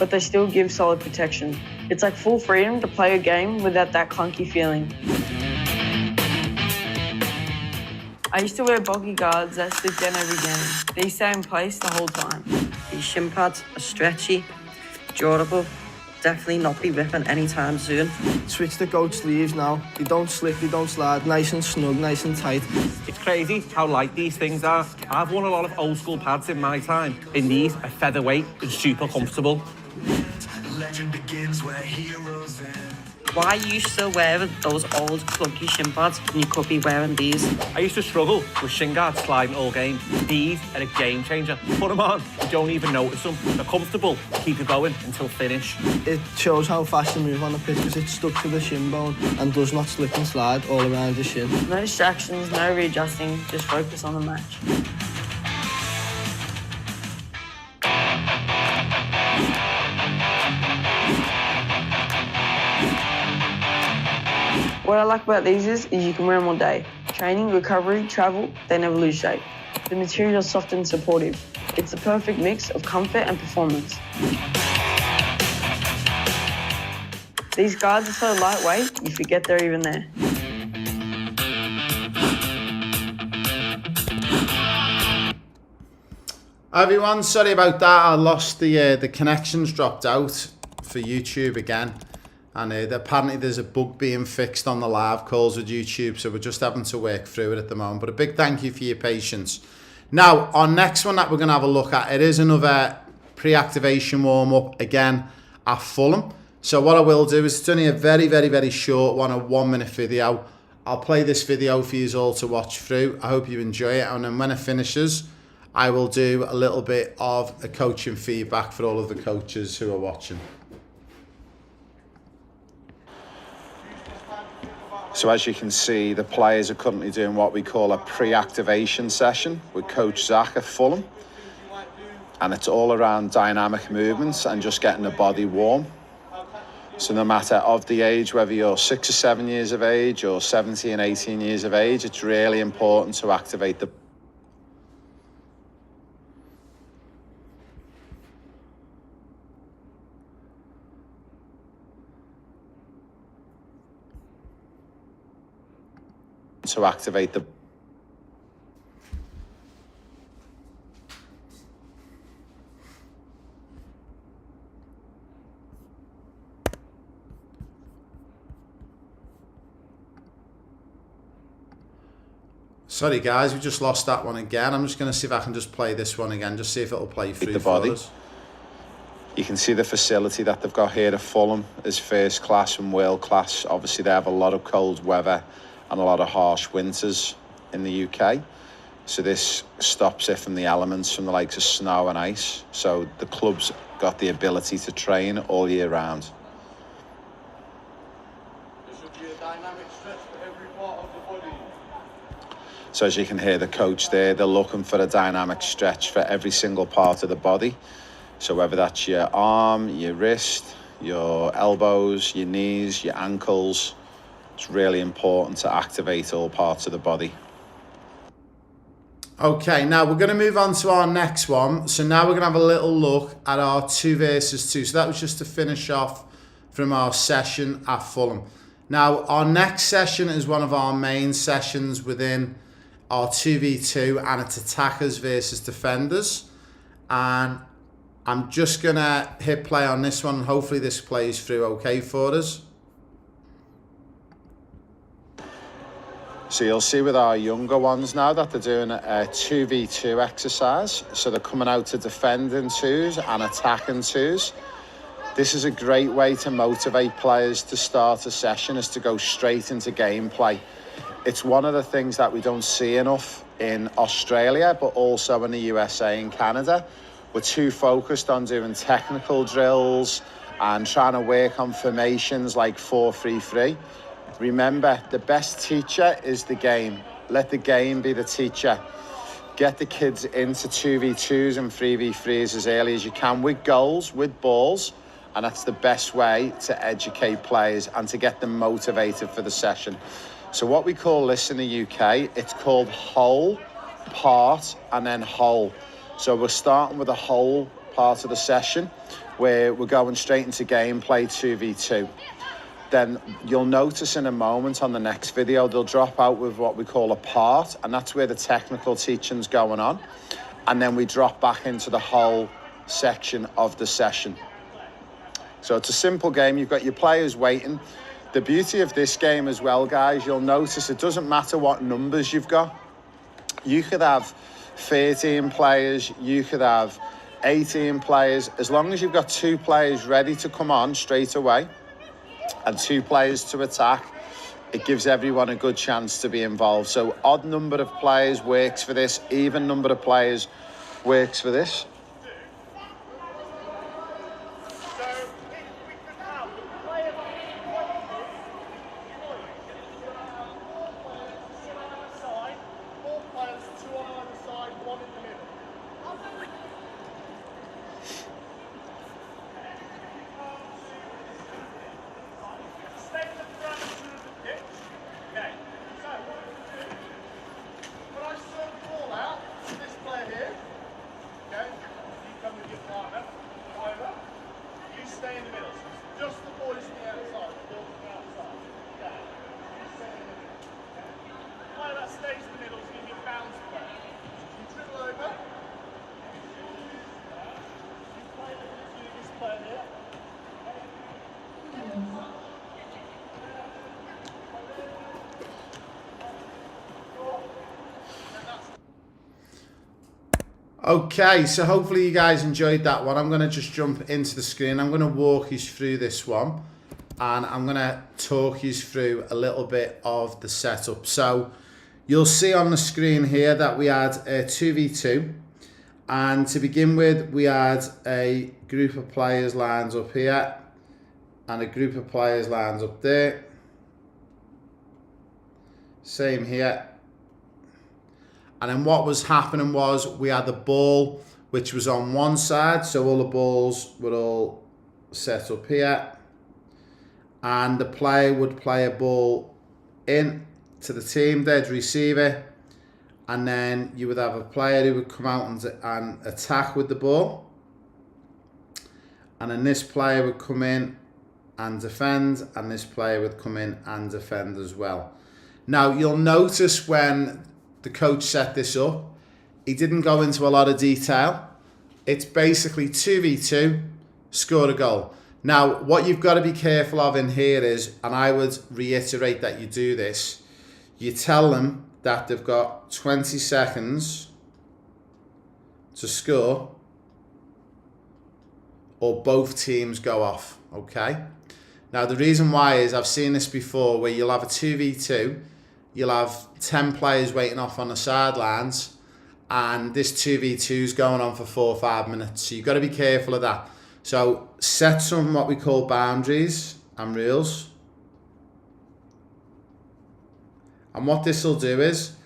but they still give solid protection. It's like full freedom to play a game without that clunky feeling. I used to wear bulky guards that slip down every game. These stay in place the whole time. These shin pads are stretchy, durable, definitely not be ripping anytime soon. Switch the goat sleeves now. They don't slip, they don't slide, nice and snug, nice and tight. It's crazy how light these things are. I've worn a lot of old school pads in my time, and these are featherweight and super comfortable. Legend begins where heroes end. Why are you still wearing those old clunky shin pads when you could be wearing these? I used to struggle with shin guards sliding all game. These are a game changer. Put them on, you don't even notice them. They're comfortable, keep you going until finish. It shows how fast you move on the pitch because it's stuck to the shin bone and does not slip and slide all around the shin. No distractions, no readjusting, just focus on the match. What I like about these is you can wear them all day. Training, recovery, travel, they never lose shape. The material's soft and supportive. It's the perfect mix of comfort and performance. These guards are so lightweight, you forget they're even there. Everyone, sorry about that. I lost the connections, dropped out for YouTube again. And apparently there's a bug being fixed on the live calls with YouTube, so we're just having to work through it at the moment. But a big thank you for your patience. Now, our next one that we're going to have a look at, it is another pre-activation warm-up, again, at Fulham. So what I will do is, it's only a very, very, very short one, a 1-minute video. I'll play this video for you all to watch through. I hope you enjoy it. And then when it finishes, I will do a little bit of a coaching feedback for all of the coaches who are watching. So as you can see, the players are currently doing what we call a pre-activation session with Coach Zach at Fulham. And it's all around dynamic movements and just getting the body warm. So no matter of the age, whether you're 6 or 7 years of age or 17 and 18 years of age, it's really important to activate the Sorry guys, we just lost that one again. I'm just going to see if I can just play this one again, just see if it'll play through the body. For us. You can see the facility that they've got here at Fulham is first class and world class. Obviously they have a lot of cold weather and a lot of harsh winters in the UK. So this stops it from the elements from the likes of snow and ice. So the club's got the ability to train all year round. There should be a dynamic stretch for every part of the body. So as you can hear the coach there, they're looking for a dynamic stretch for every single part of the body. So whether that's your arm, your wrist, your elbows, your knees, your ankles, it's really important to activate all parts of the body. Okay, now we're going to move on to our next one. So now we're going to have a little look at our 2 versus 2. So that was just to finish off from our session at Fulham. Now, our next session is one of our main sessions within our 2v2, and it's attackers versus defenders. And I'm just going to hit play on this one, and hopefully this plays through okay for us. So you'll see with our younger ones now that they're doing a 2v2 exercise. So they're coming out to defend in twos and attack in twos. This is a great way to motivate players to start a session, is to go straight into gameplay. It's one of the things that we don't see enough in Australia, but also in the USA and Canada. We're too focused on doing technical drills and trying to work on formations like 4-3-3. Remember, the best teacher is the game. Let the game be the teacher. Get the kids into 2v2s and 3v3s as early as you can with goals, with balls, and that's the best way to educate players and to get them motivated for the session. So what we call this in the UK, it's called whole, part, and then whole. So we're starting with a whole part of the session where we're going straight into gameplay 2v2. Then you'll notice in a moment on the next video, they'll drop out with what we call a part, and that's where the technical teaching's going on. And then we drop back into the whole section of the session. So it's a simple game. You've got your players waiting. The beauty of this game as well, guys, you'll notice it doesn't matter what numbers you've got. You could have 13 players, you could have 18 players. As long as you've got 2 players ready to come on straight away and 2 players to attack, it gives everyone a good chance to be involved. So odd number of players works for this, even number of players works for this. Okay, so hopefully you guys enjoyed that one. I'm going to just jump into the screen. I'm going to walk you through this one, and I'm going to talk you through a little bit of the setup. So you'll see on the screen here that we had a 2v2, and to begin with we had a group of players lined up here and a group of players lined up there. Same here. And then what was happening was we had the ball which was on one side, so all the balls were all set up here, and the player would play a ball in to the team, they'd receive it, and then you would have a player who would come out and attack with the ball, and then this player would come in and defend, and this player would come in and defend as well. Now you'll notice when the coach set this up, he didn't go into a lot of detail. It's basically 2v2, score a goal. Now, what you've got to be careful of in here is, and I would reiterate that you do this, you tell them that they've got 20 seconds to score or both teams go off, okay? Now, the reason why is I've seen this before where you'll have a 2v2, you'll have 10 players waiting off on the sidelines, and this 2v2 is going on for 4 or 5 minutes. So you've got to be careful of that. So set some what we call boundaries and rules. And what this will do is,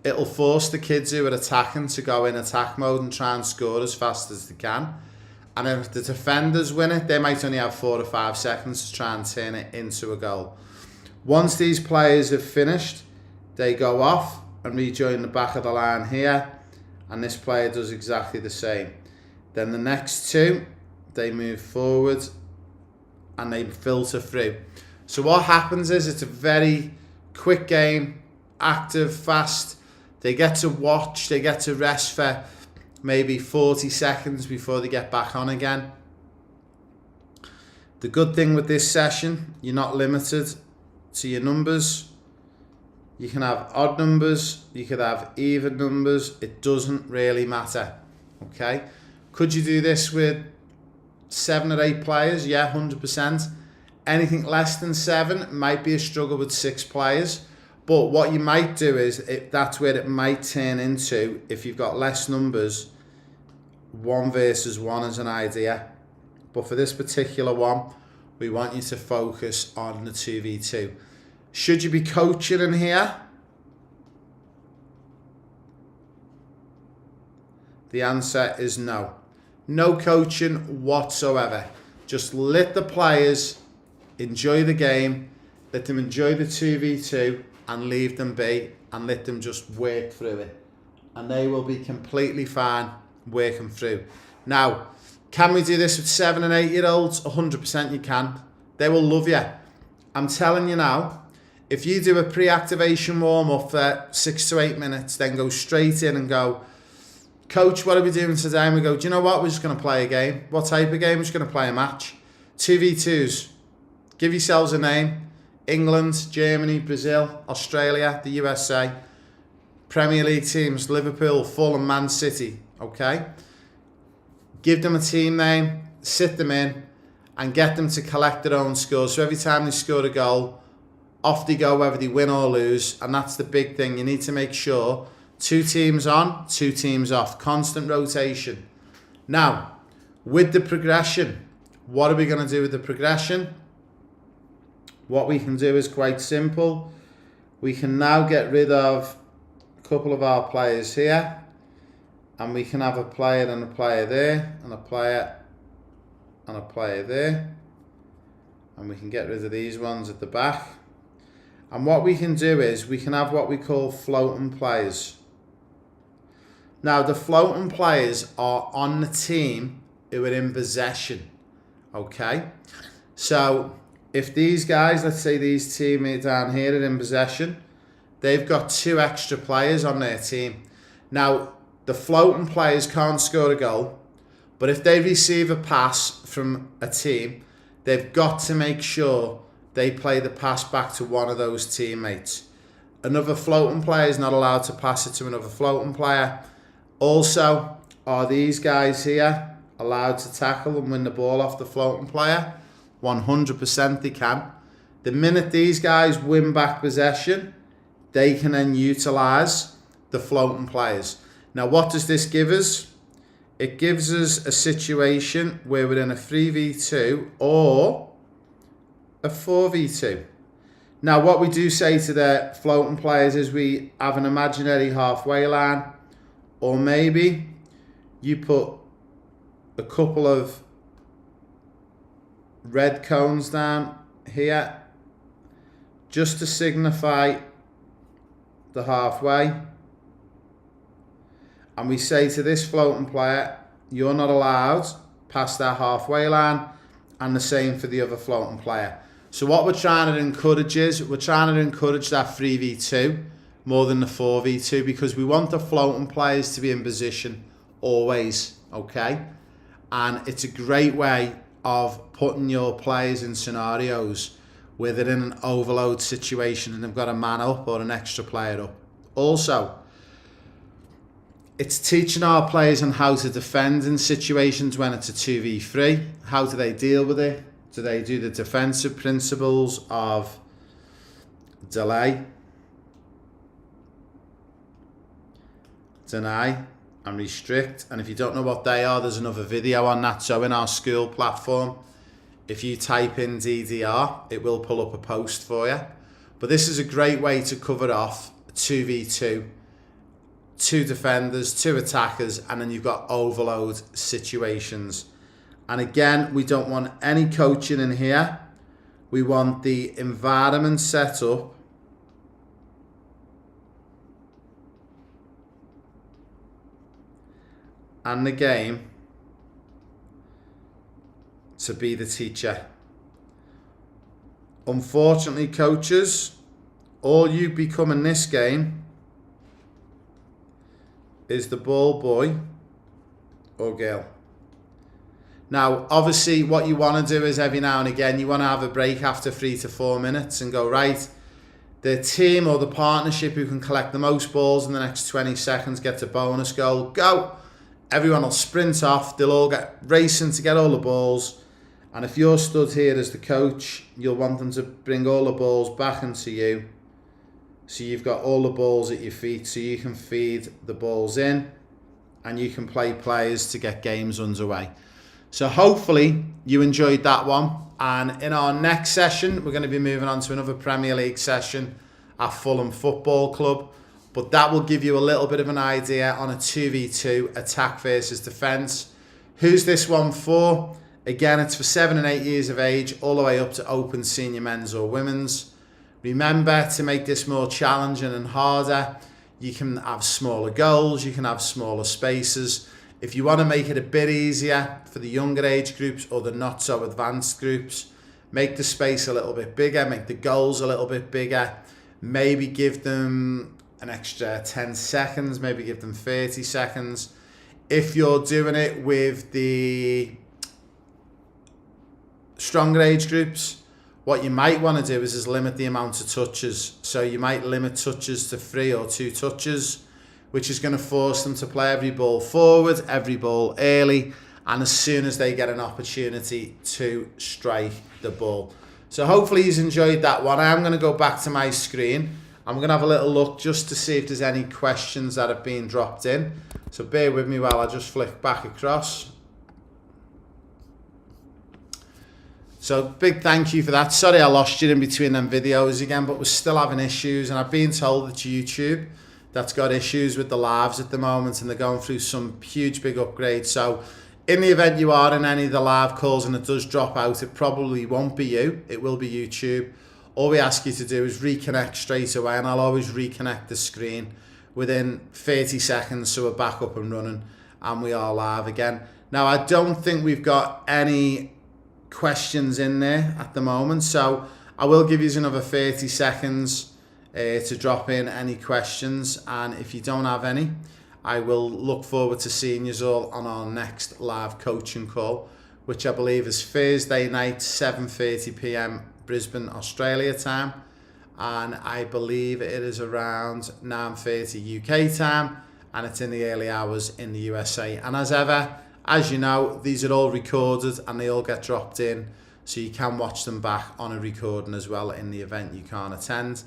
it'll force the kids who are attacking to go in attack mode and try and score as fast as they can. And if the defenders win it, they might only have 4 or 5 seconds to try and turn it into a goal. Once these players have finished, they go off and rejoin the back of the line here, and this player does exactly the same. Then the next 2, they move forward and they filter through. So what happens is it's a very quick game, active, fast. They get to watch, they get to rest for maybe 40 seconds before they get back on again. The good thing with this session, you're not limited to your numbers. You can have odd numbers, you could have even numbers, it doesn't really matter, okay? Could you do this with 7 or 8 players? Yeah, 100%. Anything less than 7 might be a struggle with 6 players, but what you might do is, that's where it might turn into, if you've got less numbers, 1 versus 1 is an idea. But for this particular one, we want you to focus on the 2v2. Should you be coaching in here? The answer is no. No coaching whatsoever. Just let the players enjoy the game, let them enjoy the 2v2 and leave them be and let them just work through it. And they will be completely fine working through. Now, Can we do this with 7 and 8 year olds? 100% you can. They will love you. I'm telling you now, if you do a pre-activation warm-up for 6 to 8 minutes, then go straight in and go, coach, what are we doing today? And we go, do you know what? We're just going to play a game. What type of game? We're just going to play a match. 2v2s. Give yourselves a name. England, Germany, Brazil, Australia, the USA. Premier League teams, Liverpool, Fulham, Man City. Okay? Give them a team name, sit them in, and get them to collect their own scores. So every time they score a goal, off they go, whether they win or lose. And that's the big thing. You need to make sure 2 teams on, 2 teams off. Constant rotation. Now, with the progression, what are we going to do with the progression? What we can do is quite simple. We can now get rid of a couple of our players here. And we can have a player and a player there. And a player and a player there. And we can get rid of these ones at the back. And what we can do is we can have what we call floating players. Now the floating players are on the team who are in possession. Okay? So if these guys, let's say these teammates down here are in possession, they've got 2 extra players on their team. Now the floating players can't score a goal, but if they receive a pass from a team, they've got to make sure they play the pass back to one of those teammates. Another floating player is not allowed to pass it to another floating player. Also, are these guys here allowed to tackle and win the ball off the floating player? 100% they can. The minute these guys win back possession, they can then utilise the floating players. Now, what does this give us? It gives us a situation where we're in a 3v2 or a 4v2. Now, what we do say to the floating players is we have an imaginary halfway line, or maybe you put a couple of red cones down here just to signify the halfway. And we say to this floating player, you're not allowed past that halfway line, and the same for the other floating player. So what we're trying to encourage is, we're trying to encourage that 3v2 more than the 4v2, because we want the floating players to be in position always, okay? And it's a great way of putting your players in scenarios where they're in an overload situation and they've got a man up or an extra player up. Also, it's teaching our players on how to defend in situations when it's a 2v3. How do they deal with it? Do they do the defensive principles of delay, deny, and restrict? And if you don't know what they are, there's another video on that. So in our school platform, if you type in DDR, it will pull up a post for you. But this is a great way to cover off 2v2, 2 defenders, 2 attackers, and then you've got overload situations. And again, we don't want any coaching in here. We want the environment set up and the game to be the teacher. Unfortunately, coaches, all you become in this game is the ball boy or girl. Now, obviously, what you want to do is every now and again, you want to have a break after 3 to 4 minutes and go, right, the team or the partnership who can collect the most balls in the next 20 seconds gets a bonus goal. Go! Everyone will sprint off. They'll all get racing to get all the balls. And if you're stood here as the coach, you'll want them to bring all the balls back into you. So you've got all the balls at your feet, so you can feed the balls in and you can play players to get games underway. So hopefully you enjoyed that one. And in our next session, we're going to be moving on to another Premier League session at Fulham Football Club. But that will give you a little bit of an idea on a 2v2 attack versus defence. Who's this one for? Again, it's for 7 and 8 years of age, all the way up to open senior men's or women's. Remember, to make this more challenging and harder, you can have smaller goals, you can have smaller spaces. If you want to make it a bit easier for the younger age groups or the not so advanced groups, make the space a little bit bigger, make the goals a little bit bigger, maybe give them an extra 10 seconds, maybe give them 30 seconds. If you're doing it with the stronger age groups, what you might want to do is limit the amount of touches. So you might limit touches to 3 or 2 touches, which is going to force them to play every ball forward, every ball early, and as soon as they get an opportunity to strike the ball. So hopefully you've enjoyed that one. I'm going to go back to my screen. I'm going to have a little look just to see if there's any questions that have been dropped in. So bear with me while I just flick back across. So big thank you for that. Sorry I lost you in between them videos again, but we're still having issues, and I've been told that YouTube that's got issues with the lives at the moment, and they're going through some huge big upgrades. So in the event you are in any of the live calls and it does drop out, it probably won't be you, it will be YouTube. All we ask you to do is reconnect straight away, and I'll always reconnect the screen within 30 seconds so we're back up and running and we are live again. Now I don't think we've got any questions in there at the moment, so I will give you another 30 seconds to drop in any questions, and if you don't have any, I will look forward to seeing you all on our next live coaching call, which I believe is Thursday night, 7:30 p.m. Brisbane, Australia time, and I believe it is around 9:30 UK time, and it's in the early hours in the USA. And as ever, as you know, these are all recorded and they all get dropped in, so you can watch them back on a recording as well in the event you can't attend.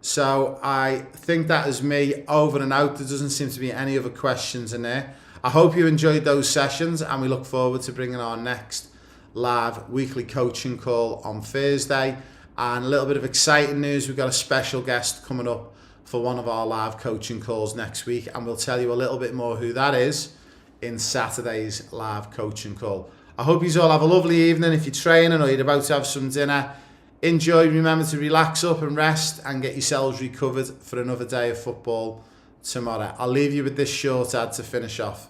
So I think that is me over and out. There doesn't seem to be any other questions in there. I hope you enjoyed those sessions, and we look forward to bringing our next live weekly coaching call on Thursday. And a little bit of exciting news, we've got a special guest coming up for one of our live coaching calls next week, and we'll tell you a little bit more who that is in Saturday's live coaching call. I hope you all have a lovely evening. If you're training or you're about to have some dinner, enjoy. Remember to relax up and rest and get yourselves recovered for another day of football tomorrow. I'll leave you with this short ad to finish off.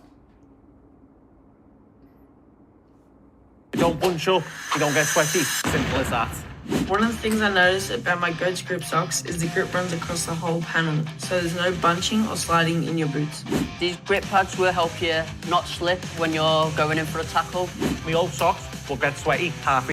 You don't bunch up, you don't get sweaty. Simple as that. One of the things I noticed about my Goats Grip socks is the grip runs across the whole panel, so there's no bunching or sliding in your boots. These grip pads will help you not slip when you're going in for a tackle. My old socks will get sweaty half